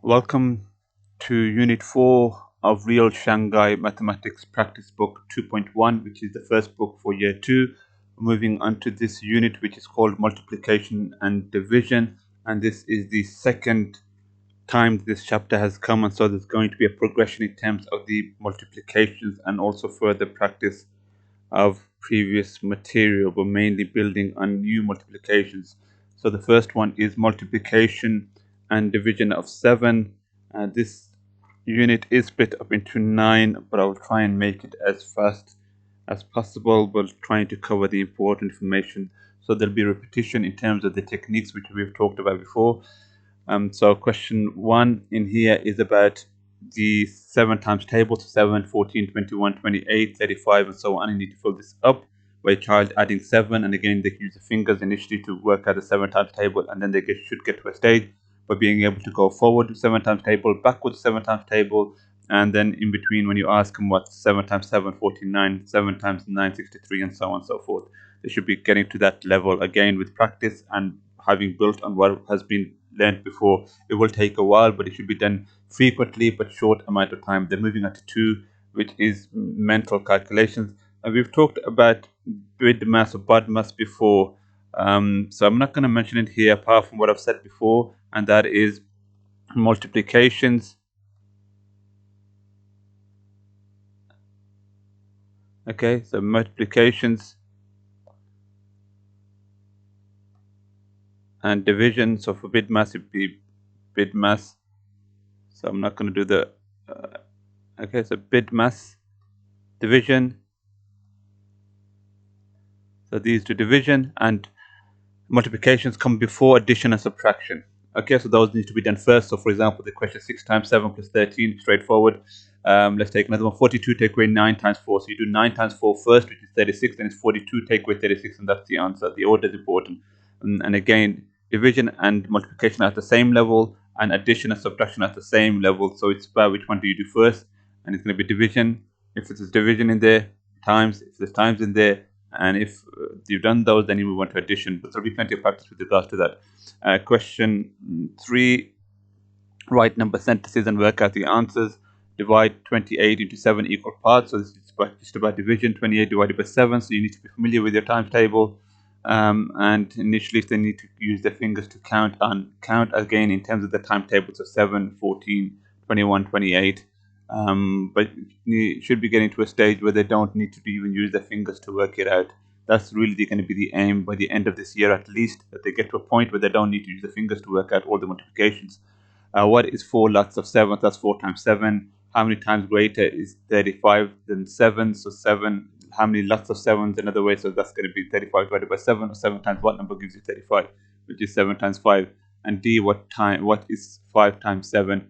Welcome to Unit 4 of Real Shanghai Mathematics Practice Book 2.1, which is the first book for Year 2. Moving on to this unit, which is called Multiplication and Division. And this is the second time this chapter has come, and so there's going to be a progression in terms of the multiplications and also further practice of previous material, but mainly building on new multiplications. So the first one is multiplication and division of 7. This unit is split up into 9, but I'll try and make it as fast as possible, but trying to cover the important information. So there'll be repetition in terms of the techniques which we've talked about before. So question 1 in here is about the 7 times table, so 7, 14, 21, 28, 35, and so on. You need to fill this up by a child adding 7, and again they can use the fingers initially to work out the 7 times table, and then they should get to a stage by being able to go forward with 7 times table, backwards 7 times table, and then in between when you ask them what's 7 times 7, 49, 7 times 9, 63, and so on and so forth. They should be getting to that level again with practice and having built on what has been learned before. It will take a while, but it should be done frequently but short amount of time. They're moving on to 2, which is mental calculations, and we've talked about bid mass or bud mass before, so I'm not going to mention it here apart from what I've said before, and that is multiplications. Okay, so multiplications and division. So for bid mass, it'd be bid mass. So I'm not going to do the okay, so bid mass, division. So these two, division and multiplications, come before addition and subtraction. Okay, so those need to be done first. So for example, the question 6 times 7 plus 13, straightforward. Let's take another one. 42 take away 9 times 4. So you do 9 times 4 first, which is 36, then it's 42 take away 36, and that's the answer. The order is important. And again, division and multiplication are at the same level, and addition and subtraction are at the same level. So it's about which one do you do first, and it's going to be division. If there's division in there, times. If there's times in there, and if you've done those, then you move on to addition. But there'll be plenty of practice with regards to that. Question 3, write number sentences and work out the answers. Divide 28 into 7 equal parts. So this is just about division. 28 divided by 7. So you need to be familiar with your times table. And initially they need to use their fingers to count again in terms of the timetables of 7, 14, 21, 28. But you should be getting to a stage where they don't need to even use their fingers to work it out. That's really going to be the aim by the end of this year, at least, that they get to a point where they don't need to use their fingers to work out all the multiplications. What is 4 lots of 7? That's 4 times 7. How many times greater is 35 than 7? So 7, how many lots of 7s another way? So that's going to be 35 divided by 7, or 7 times what number gives you 35, which is 7 times 5. And D, what is 5 times 7?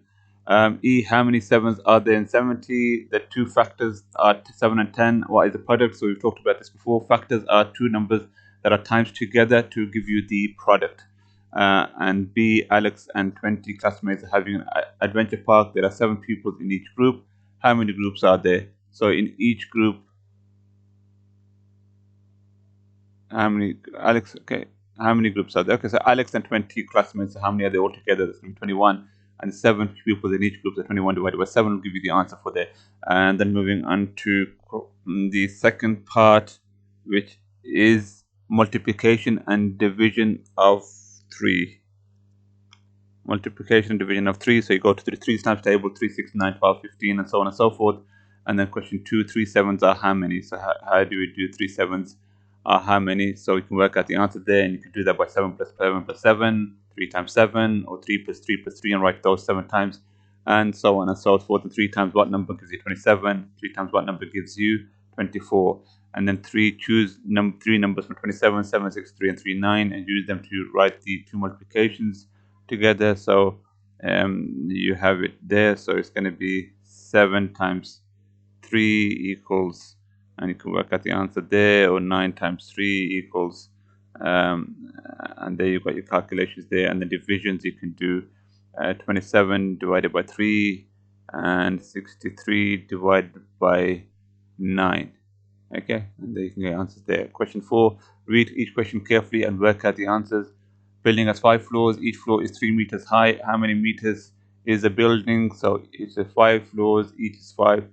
E, how many 7s are there in 70? The two factors are 7 and 10. What is the product? So we've talked about this before. Factors are two numbers that are times together to give you the product. And B, Alex and 20 classmates are having an adventure park. There are 7 pupils in each group. How many groups are there? So in each group, how many, Alex, okay, how many groups are there? Okay, so Alex and 20 classmates, how many are they all together? That's going to be 21. And 7 pupils in each group, so 21 divided by 7 will give you the answer for there. And then moving on to the second part, which is multiplication and division of 3. Multiplication and division of 3. So you go to the 3 times table, 3, 6, 9, 12, 15, and so on and so forth. And then question 2, 3 7s are how many? So how do we do 3 7s are how many? So you can work out the answer there, and you can do that by 7 plus 7 plus 7, 3 times 7, or 3 plus 3 plus 3, and write those 7 times, and so on and so forth. And 3 times what number gives you 27? 3 times what number gives you 24? And then choose 3 numbers from 27, 7, 6, 3, and 3, 9, and use them to write the two multiplications together. So you have it there. So it's going to be 7 times 3 equals, and you can work out the answer there, or 9 times 3 equals, and there you've got your calculations there. And the divisions you can do 27 divided by 3 and 63 divided by 9. Okay, and there you can get answers there. Question 4, read each question carefully and work out the answers. Building has 5 floors. Each floor is 3 meters high. How many meters is a building, so it's a 5 floors, each is 5.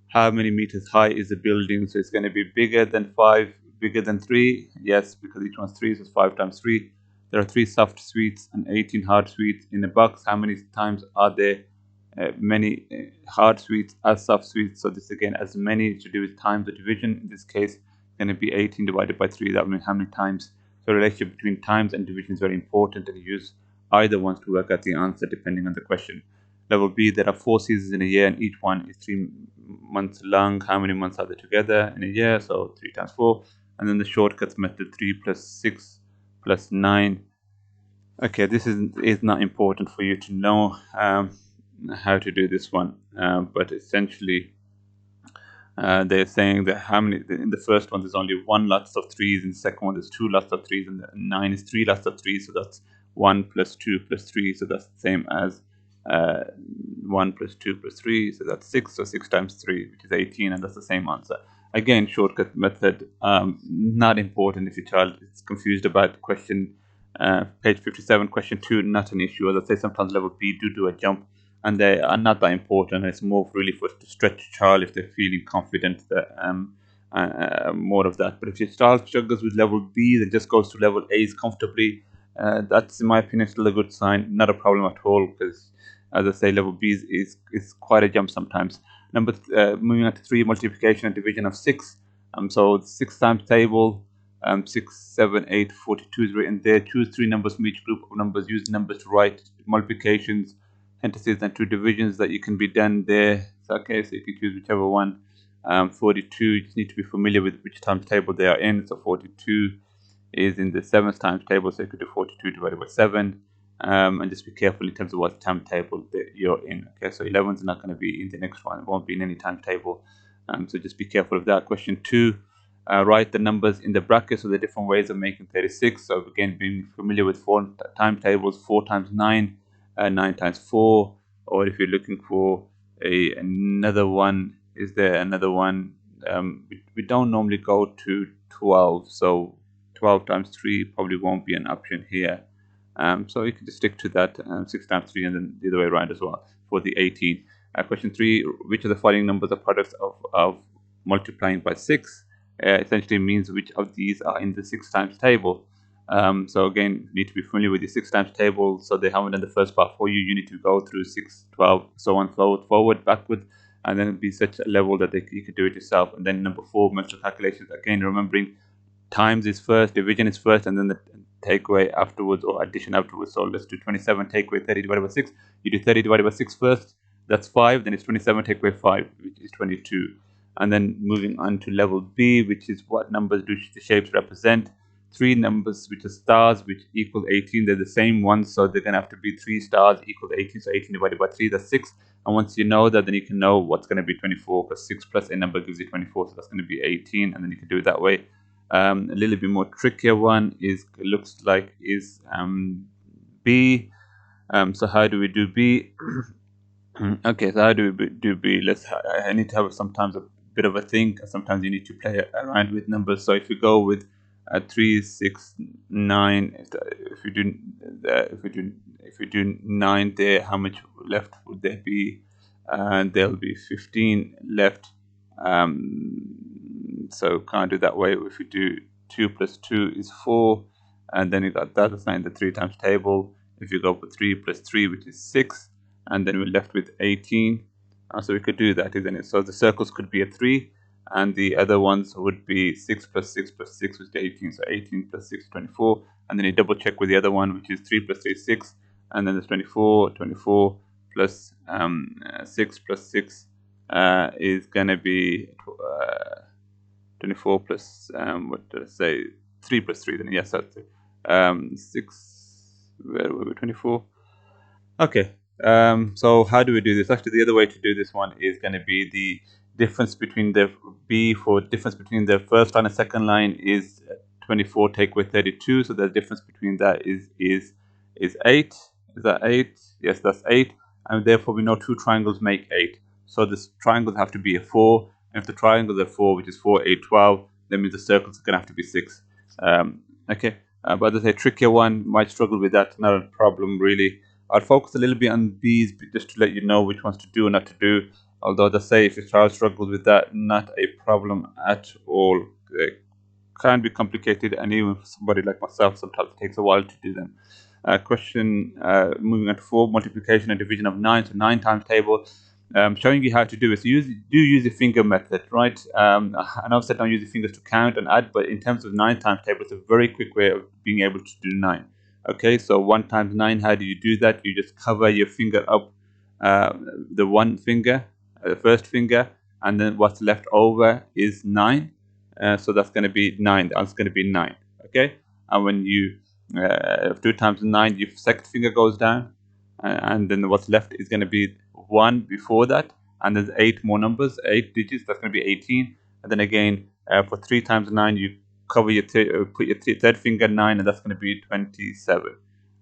How many meters high is the building? So it's going to be bigger than 5, bigger than 3. Yes, because each one's 3, so it's 5 times 3. There are 3 soft suites and 18 hard suites in a box. How many times are there many hard suites as soft suites? So this again, as many to do with times the division. In this case, it's going to be 18 divided by 3. That means how many times. So the relationship between times and division is very important, and you use either ones to work out the answer depending on the question. Level B, there are 4 seasons in a year and each one is 3 months long. How many months are there together in a year? So 3 times 4. And then the shortcuts method, 3 plus 6 plus 9. Okay, this is not important for you to know how to do this one, but essentially they're saying that how many in the first one there's only 1 lots of 3s, in the second one there's 2 lots of 3s, and the 9 is 3 lots of 3s, so that's 1 plus 2 plus 3, so that's the same as 1 plus 2 plus 3, so that's 6, so 6 times 3, which is 18, and that's the same answer. Again, shortcut method, not important if your child is confused about question page 57, question 2, not an issue. As I say, sometimes level B do a jump, and they are not that important. It's more really for to stretch a child if they're feeling confident that more of that. But if your child struggles with level B, then just goes to level A's comfortably. That's, in my opinion, still a good sign. Not a problem at all, because as I say, level B is quite a jump sometimes. Moving on to 3, multiplication and division of 6. So 6 times table. 6, 7, 8, 42 is written there. Choose 3 numbers from each group of numbers. Use numbers to write multiplications, parentheses, and 2 divisions that you can be done there. So, okay, so you can choose whichever one. 42, you just need to be familiar with which times table they are in. So 42 is in the 7th times table, so you could do 42 divided by 7. And just be careful in terms of what timetable that you're in. Okay, so 11 is not going to be in the next one. It won't be in any timetable. So just be careful of that. Question 2. Write the numbers in the brackets. So the different ways of making 36. So again, being familiar with 4 timetables, 4 times 9, 9 times 4. Or if you're looking for another one, is there another one? We don't normally go to 12. So 12 times 3 probably won't be an option here. So you can just stick to that 6 times 3 and then the other way around as well for the 18. Question 3, which of the following numbers are products of multiplying by 6? Essentially means which of these are in the 6 times table. So again, you need to be familiar with the 6 times table. So they haven't done the first part for you. You need to go through 6, 12, so on, forward, backward, and then it'll be such a level that you can do it yourself. And then number 4, mental calculations. Again, remembering times is first, division is first, and then the takeaway afterwards, or addition afterwards. So let's do 27 take away 30 divided by 6. You do 30 divided by 6 first, that's 5. Then it's 27 take away 5, which is 22. And then moving on to level B, which is what numbers do the shapes represent. 3 numbers which are stars, which equal 18. They're the same ones, so they're going to have to be 3 stars equal 18. So 18 divided by 3, that's 6. And once you know that, then you can know what's going to be 24, because 6 plus a number gives you 24. So that's going to be 18, and then you can do it that way. A little bit more trickier one is B. So how do we do B? Okay, so how do we do B? I need to have sometimes a bit of a think. Sometimes you need to play around with numbers. So if you go with 3, 6, 9, if we do 9 there, how much left would there be? And there'll be 15 left. So can't do that way. If you do 2 plus 2 is 4, and then you got that is 9, the 3 times table. If you go for 3 plus 3, which is 6, and then we're left with 18. So we could do that, isn't it? So the circles could be a 3, and the other ones would be 6 plus 6 plus 6, which is 18. So 18 plus 6 is 24, and then you double check with the other one, which is 3 plus 3 is 6, and then there's 24. 24 plus 6 plus 6 is going to be 24 plus what did I say? 3 plus 3. Then yes, that's it. 6. Where were we? 24. Okay. So how do we do this? Actually, the other way to do this one is going to be the difference between the B for difference between the first line and second line is 24 take away 32. So the difference between that is 8. Is that 8? Yes, that's 8. And therefore we know 2 triangles make 8. So this triangles have to be a 4. And if the triangles are 4, which is 4, 8, 12, that means the circles are going to have to be 6. Okay. But there's a trickier one. Might struggle with that. Not a problem really. I'll focus a little bit on B's just to let you know which ones to do and not to do. Although they say if your child struggles with that, not a problem at all. It can be complicated, and even for somebody like myself, sometimes it takes a while to do them. Moving on to 4, multiplication and division of 9, so 9 times table. Showing you how to do it. So use the finger method, right? I know I've said don't use your fingers to count and add, but in terms of 9 times table, it's a very quick way of being able to do 9. Okay, so 1 times 9, how do you do that? You just cover your finger up, uh, the one finger, the first finger, and then what's left over is 9. So that's going to be 9. That's going to be 9. Okay, and when you 2 times 9, your second finger goes down, and then what's left is going to be 1 before that, and there's 8 more numbers, 8 digits. That's going to be 18. And then again, for 3 times 9, you cover your put your third finger 9, and that's going to be 27.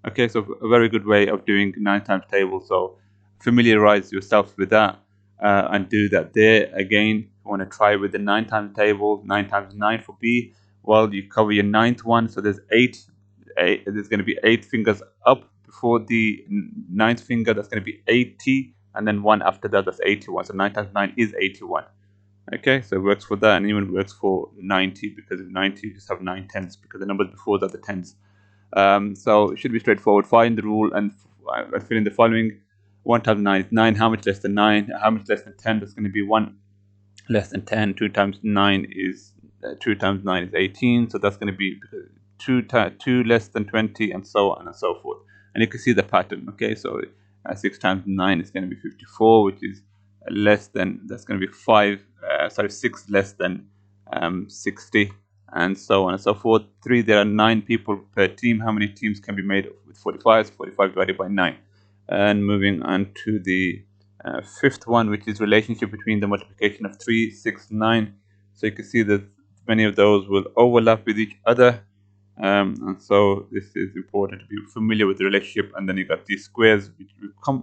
Okay, so a very good way of doing 9 times table. So familiarize yourself with that, and do that there. Again, you want to try with the 9 times table, 9 times 9 for B. Well, you cover your ninth one, so there's 8. There's going to be 8 fingers up before the ninth finger. That's going to be 80, and then 1 after that, that's 81. So 9 times 9 is 81. Okay, so it works for that, and even works for 90, because of 90 you just have 9 tens, because the numbers before that are the tens. So it should be straightforward. Find the rule and fill in the following. 1 times 9 is 9. How much less than 9? How much less than 10? That's going to be 1 less than 10. 2 times 9 is 2 times 9 is 18. So that's going to be 2 less than 20, and so on and so forth. And you can see the pattern. Okay, so 6 times 9 is going to be 54, which is less than, that's going to be 6 less than 60, and so on and so forth. 3, there are 9 people per team. How many teams can be made with 45? So 45 divided by 9. And moving on to the fifth one, which is relationship between the multiplication of 3, 6, 9. So you can see that many of those will overlap with each other. And so this is important to be familiar with the relationship. And then you got these squares, which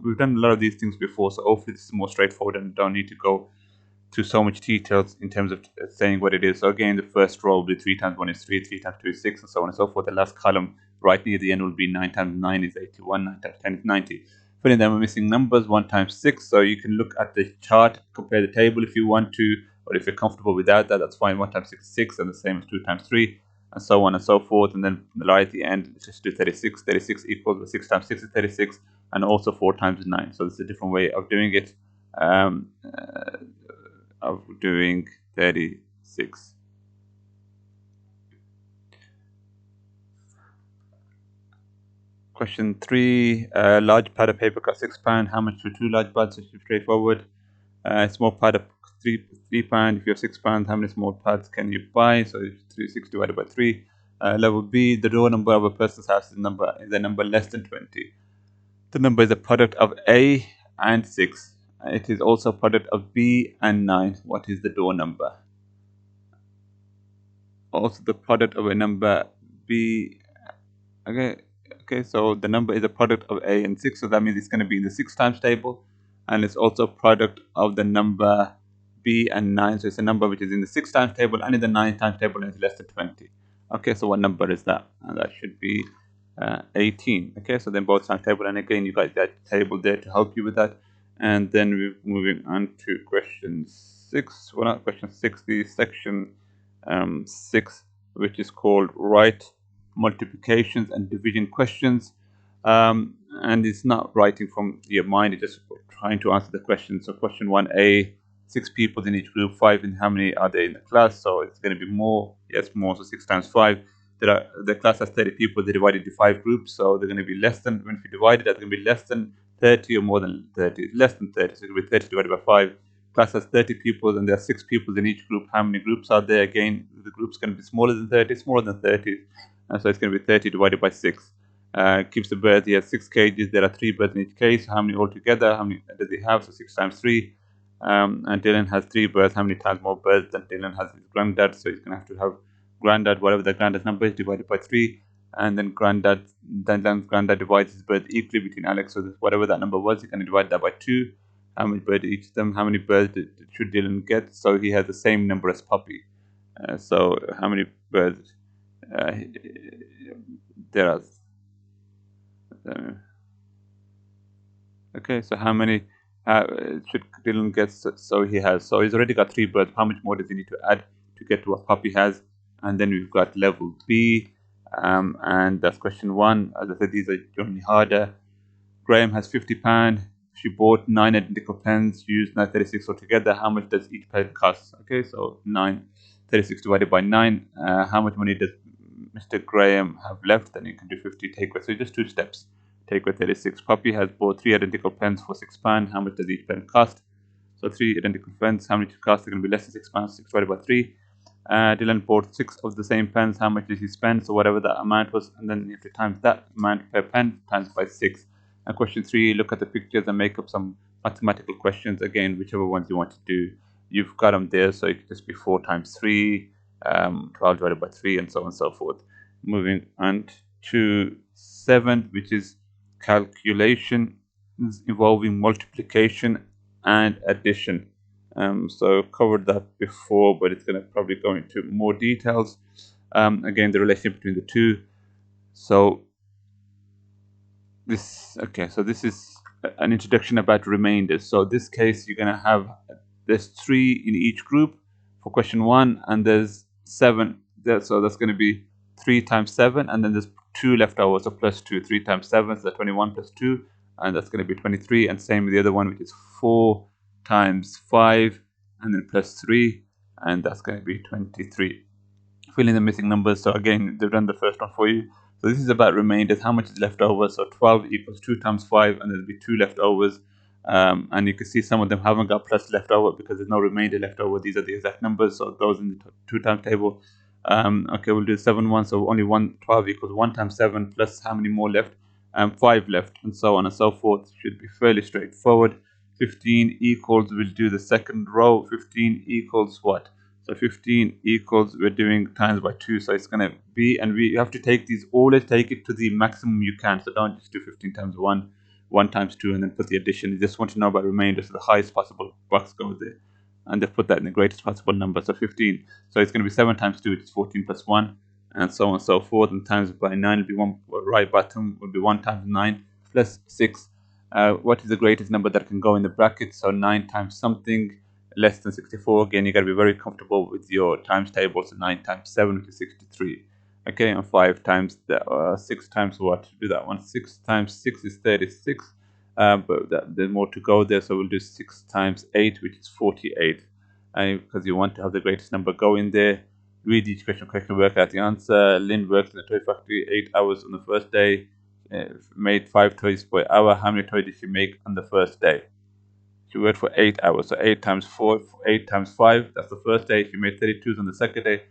we've done a lot of these things before, so hopefully this is more straightforward and don't need to go to so much details in terms of saying what it is. So again, the first row will be 3 times 1 is 3, 3 times 2 is 6, and so on and so forth. The last column right near the end will be 9 times 9 is 81, 9 times 10 is 90. Filling them, we're missing numbers, 1 times 6. So you can look at the chart, compare the table if you want to, or if you're comfortable without that, that's fine. 1 times 6 is 6, and the same as 2 times 3, and so on and so forth. And then right at the end, let's just do 36. 36 equals 6 times 6 is 36, and also 4 times 9. So this is a different way of doing it. Of doing 36. Question 3. Large pad of paper costs £6. How much for 2 large pads? It's straightforward. Small pad of £3. If you have £6, how many small pads can you buy? So it's 6 divided by 3. Level B. The door number of a person's house is a number less than 20. The number is a product of A and 6. It is also a product of B and 9. What is the door number? Also the product of a number B. Okay, so the number is a product of A and 6, so that means it's going to be in the 6 times table, and it's also a product of the number B and 9, so it's a number which is in the 6 times table and in the 9 times table, and it's less than 20. Okay, so what number is that? And that should be 18. Okay, so then both times table, and again you got that table there to help you with that. And then we're moving on to question 6. Well, not question 6, the section 6, which is called write multiplications and division questions. And it's not writing from your mind, it's just trying to answer the question. So question 1a, 6 people in each group, 5, and how many are there in the class? So it's going to be more. Yes, more. So 6 times 5. The class has 30 people. They divided into 5 groups, so they're going to be less than, when we divide it, that's going to be less than 30 or more than 30. Less than 30, so it's going to be 30 divided by 5. Class has 30 people, and there are 6 people in each group. How many groups are there? Again, the group's going to be smaller than 30, smaller than 30. So it's going to be 30 divided by 6. Keeps the birds. He has 6 cages. There are 3 birds in each cage. How many altogether? How many does he have? So 6 times 3. And Dylan has 3 birds. How many times more birds than Dylan has his granddad? So he's going to have to have granddad, whatever the granddad's number is, divided by 3. And then Dylan's granddad divides his birds equally between Alex. So whatever that number was, he's going to divide that by 2. How many birds each of them? How many birds should Dylan get? So he has the same number as Puppy. So how many birds? There are Okay, so how many should Dylan get? So he has. So he's already got 3 birds. How much more does he need to add to get to what Puppy has? And then we've got level B, and that's question one. As I said, these are generally harder. Graham has £50. She bought 9 identical pens, used 936 altogether. How much does each pen cost? Okay, so 936 divided by 9. How much money does Mr. Graham have left? Then you can do 50 takeaway. So just 2 steps. Takeaway 36. Puppy has bought 3 identical pens for £6. How much does each pen cost? So 3 identical pens. How many cost? They're going to be less than £6. 6 divided by 3. Dylan bought 6 of the same pens. How much did he spend? So whatever that amount was, and then you have to times that amount per pen times by 6. And question 3, look at the pictures and make up some mathematical questions. Again, whichever ones you want to do, you've got them there. So it could just be 4 times 3, 12 divided by 3, and so on and so forth. Moving on to 7, which is calculation involving multiplication and addition. So covered that before, but it's going to probably go into more details. Again, the relationship between the two. So this is an introduction about remainders. So this case, you're going to have there's 3 in each group for question 1, and there's 7 there. So that's going to be 3 times 7, and then there's 2 left over. So plus 2, 3 times 7, so that's 21 plus 2, and that's going to be 23. And same with the other one, which is 4 times 5, and then plus 3, and that's going to be 23. Fill in the missing numbers. So again, they've done the first one for you. So this is about remainders. How much is left over? So 12 equals 2 times 5, and there'll be 2 leftovers. And you can see some of them haven't got plus left over because there's no remainder left over. These are the exact numbers. So those in the 2 times table. Okay, we'll do 7 1. So only 12 equals 1 times 7 plus how many more left? 5 left, and so on and so forth. Should be fairly straightforward. 15 equals, we'll do the second row. 15 equals what? So 15 equals, we're doing times by 2, so it's going to be, and we have to take these, always take it to the maximum you can. So don't just do 15 times 1, 1 times 2, and then put the addition. You just want to know about remainder, so the highest possible box goes there. And they put that in the greatest possible number, so 15. So it's going to be 7 times 2, which is 14 plus 1, and so on and so forth. And times by 9 will be 1, right bottom will be 1 times 9 plus 6. What is the greatest number that can go in the bracket? So 9 times something less than 64. Again, you got to be very comfortable with your times table. So 9 times 7, which is 63. Okay, and 5 times 6 times what? Do that one. 6 times 6 is 36. But there's more to go there. So we'll do 6 times 8, which is 48. Because you want to have the greatest number go in there. Read each question correctly, work out the answer. Lynn worked in the toy factory 8 hours on the first day. Made 5 toys per hour. How many toys did she make on the first day? She worked for 8 hours. So 8 times 4, 8 times 5, that's the first day. She made 32s on the second day.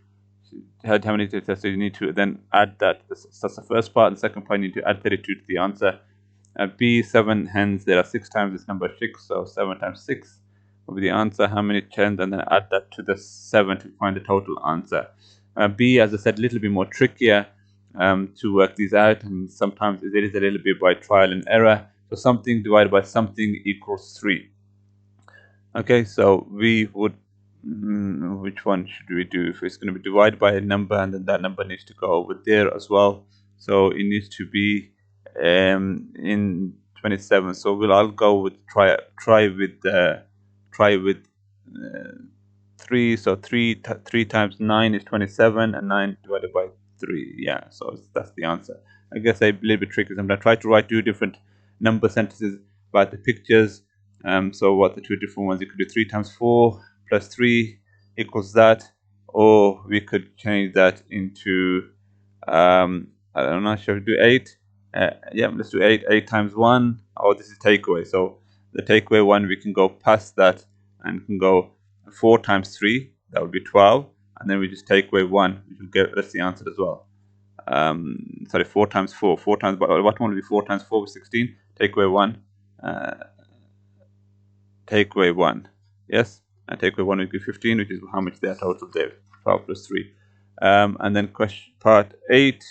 She had how many tests? So you need to then add that. That's the first part. And the second part, you need to add 32 to the answer. B, 7 hens. There are 6 times this number 6. So 7 times 6 will be the answer. How many hens? And then add that to the 7 to find the total answer. B, as I said, a little bit more trickier to work these out. And sometimes it is a little bit by trial and error. So something divided by something equals 3. Okay, so we would, which one should we do? If it's going to be divided by a number, and then that number needs to go over there as well. So it needs to be in 27. So I'll go with try with 3. So 3 times 9 is 27, and 9 divided by 3. Yeah, so that's the answer. I guess a little bit tricky. I'm going to try to write 2 different number sentences about the pictures. So what the 2 different ones? You could do 3 times 4 plus 3 equals that, or we could change that into I don't know. Shall we do 8? Yeah, let's do 8. 8 times 1. Oh, this is takeaway. So the takeaway one, we can go past that and can go 4 times 3. That would be 12, and then we just take away 1, which will get us the answer as well. Sorry, 4 times 4. 4 times what one will be 4 times 4 is 16. Take away 1. Take away 1. Yes, and take away 1 will be 15, which is how much they are total there. 12 plus 3. And then question part 8.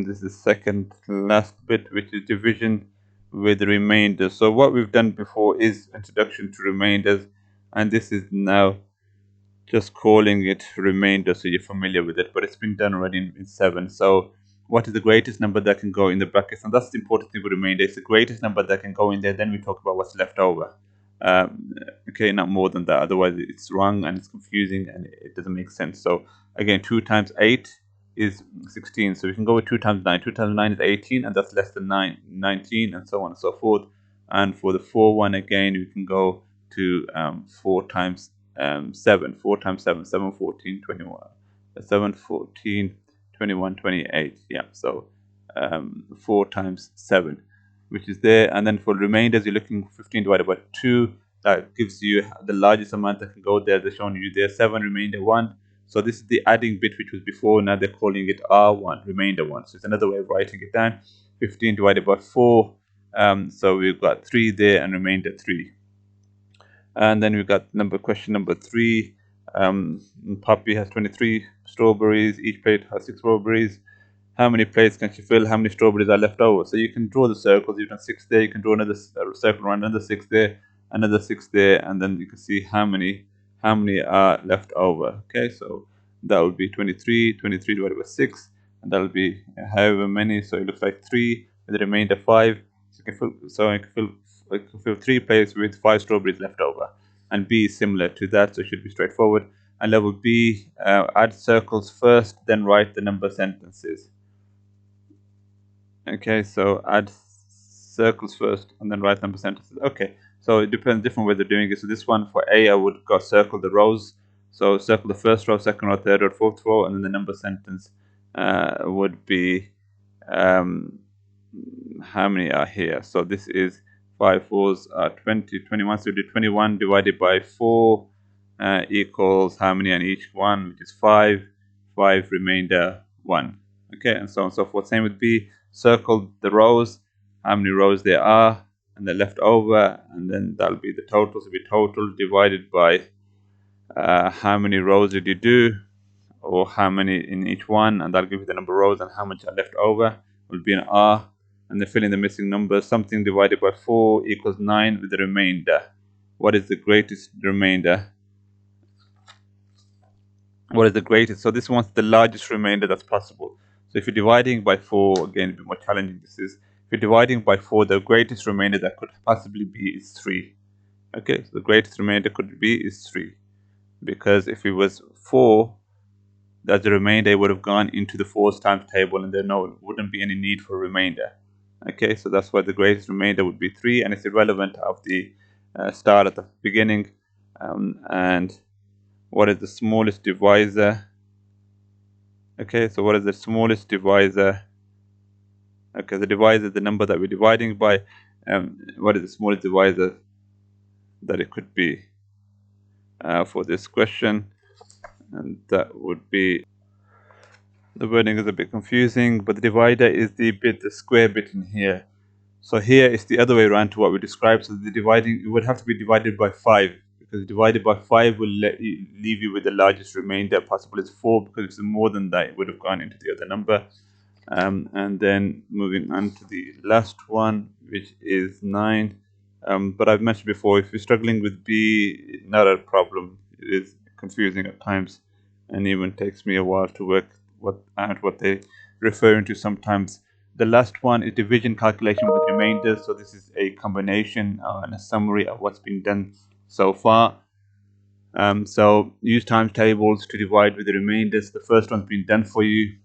This is the second last bit, which is division with remainders. So what we've done before is introduction to remainders, and this is now just calling it remainder, so you're familiar with it, but it's been done already in 7. So what is the greatest number that can go in the brackets, and that's the important thing with remainder. It's the greatest number that can go in there, then we talk about what's left over. Okay, not more than that, otherwise it's wrong and it's confusing and it doesn't make sense. So again, 2 times 8 is 16, so we can go with 2 times 9. 2 times 9 is 18, and that's less than 19, and so on and so forth. And for the 4 one, again, we can go to 4 times 7. 4 times 7, 7, 14, 21. 7, 14, 21, 28. Yeah, so 4 times 7, which is there. And then for remainders, you're looking 15 divided by 2. That gives you the largest amount that can go there. They're showing you there 7, remainder 1. So this is the adding bit which was before. Now they're calling it R1, remainder 1. So it's another way of writing it down. 15 divided by 4. So we've got 3 there and remainder 3. And then we've got question number 3. Poppy has 23 strawberries. Each plate has 6 strawberries. How many plates can she fill? How many strawberries are left over? So you can draw the circles. You've done 6 there. You can draw another circle around, another 6 there, another 6 there, and then you can see how many are left over. Okay, so that would be 23 divided by 6, and that will be however many. So it looks like 3 with the remainder 5. So I can fill 3 plates with 5 strawberries left over. And B is similar to that, so it should be straightforward. And level B, add circles first, then write the number sentences. Okay, so add circles first and then write number sentences. Okay, so it depends different ways of doing it. So this one for A, I would go circle the rows. So circle the first row, second row, third row, fourth row, and then the number sentence would be how many are here. So this is 5 4s are 20, 21. So we do 21 divided by 4 equals how many on each one, which is 5. 5 remainder 1. Okay, and so on and so forth. Same with B. Circle the rows, how many rows there are, and they're left over, and then that'll be the total. So be total divided by how many rows did you do, or how many in each one, and that'll give you the number of rows and how much are left over. Will be an R, and then fill in the missing numbers. Something divided by 4 equals 9 with the remainder. What is the greatest remainder? What is the greatest? So this one's the largest remainder that's possible. So if you're dividing by 4, again, a bit more challenging this is. If you're dividing by 4, the greatest remainder that could possibly be is 3. Okay, so the greatest remainder could be is 3. Because if it was 4, that the remainder would have gone into the 4's times table, and there wouldn't be any need for remainder. Okay, so that's why the greatest remainder would be 3, and it's irrelevant of the start at the beginning. And what is the smallest divisor? Okay, so what is the smallest divisor? Okay, the divisor is the number that we're dividing by. What is the smallest divisor that it could be for this question? And that would be, the wording is a bit confusing, but the divider is the square bit in here. So here it's the other way around to what we described. So the dividing, it would have to be divided by 5, because divided by 5 will leave you with the largest remainder possible is 4, because if it's more than that, it would have gone into the other number. And then moving on to the last one, which is 9. But I've mentioned before, if you're struggling with B, not a problem. It is confusing at times, and even takes me a while to work out what they're referring to sometimes. The last one is division calculation with remainders. So this is a combination and a summary of what's been done so far. So use times tables to divide with the remainders. The first one's been done for you,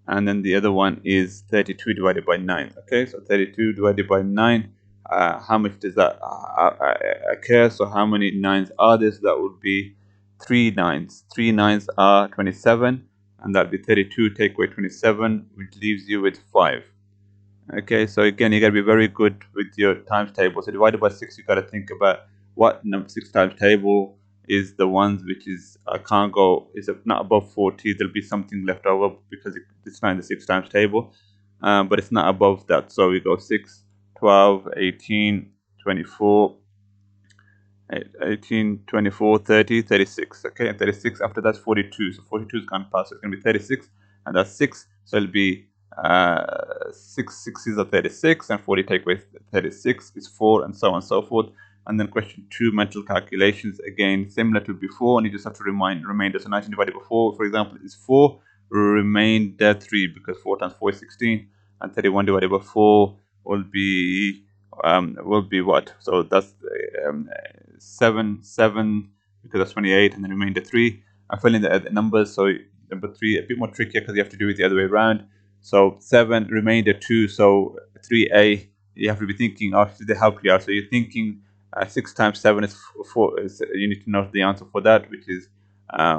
and then the other one is 32 divided by 9. Okay, so 32 divided by 9. How much does that occur? So how many 9s are there? So that would be 3 9s. 3 9s are 27, and that would be 32. Take away 27, which leaves you with 5. Okay, so again, you got to be very good with your times table. So divided by 6, you got to think about what number 6 times table is the ones which is can't go, is not above 40. There'll be something left over because it's not in the 6 times table, but it's not above that. So we go 6, 12, 18, 24, 18, 24, 30, 36. Okay, and 36 after that's 42. So 42 is gone past. So it's going to be 36, and that's 6. So it'll be 6 6s are 36, and 40 take away 36 is 4, and so on and so forth. And then question 2, mental calculations, again similar to before, and you just have to remind remainder. So 19 divided by 4, for example, is 4. remainder 3, because 4 times 4 is 16, and 31 divided by 4 will be what? So that's 7 because that's 28, and then remainder 3. I'm filling the numbers, so number 3 a bit more trickier because you have to do it the other way around. So 7 remainder 2, so 3a. You have to be thinking after they help you out. So you're thinking 6 times 7 is 4. You need to know the answer for that, which is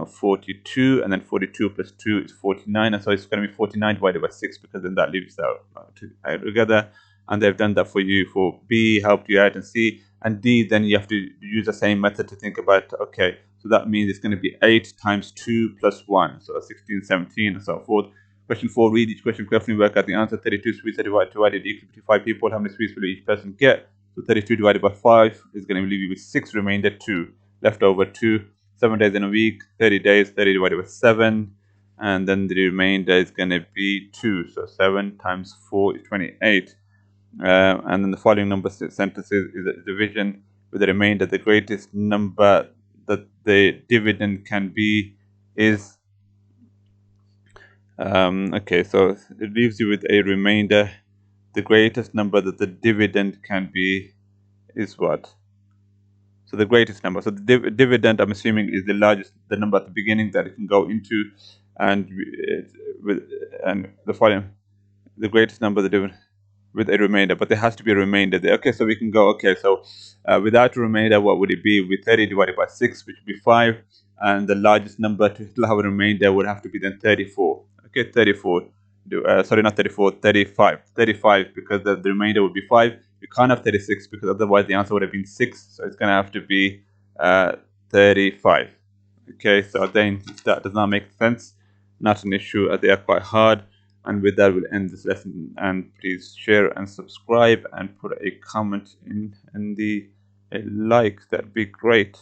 42, and then 42 plus 2 is 49, and so it's going to be 49 divided by 6, because then that leaves out together. And they've done that for you. For B, helped you out, and C and D, then you have to use the same method to think about, okay, so that means it's going to be 8 times 2 plus 1, so 16, 17, and so forth. Question 4, read each question carefully, work out the answer. 32 sweets are divided equally to 5 people. How many sweets will each person get? So 32 divided by 5 is going to leave you with 6, remainder 2, left over 2. 7 days in a week, 30 days, 30 divided by 7, and then the remainder is going to be 2. So 7 times 4 is 28. And then the following number sentences is a division with the remainder. The greatest number that the dividend can be is okay, so it leaves you with a remainder. The greatest number that the dividend can be is what? So the greatest number. So the dividend, I'm assuming, is the largest, the number at the beginning that it can go into, and and the following, the greatest number, the dividend with a remainder, but there has to be a remainder there. Okay, so we can go, okay, so without a remainder, what would it be? With 30 divided by 6, which would be 5, and the largest number to still have a remainder would have to be then 34. Okay, 34. Sorry, not 34, 35. 35, because the remainder would be 5. You can't have 36, because otherwise the answer would have been 6, so it's going to have to be 35. Okay, so then that does not make sense. Not an issue, they are quite hard. And with that, we'll end this lesson. And please share and subscribe and put a comment in the a like. That'd be great.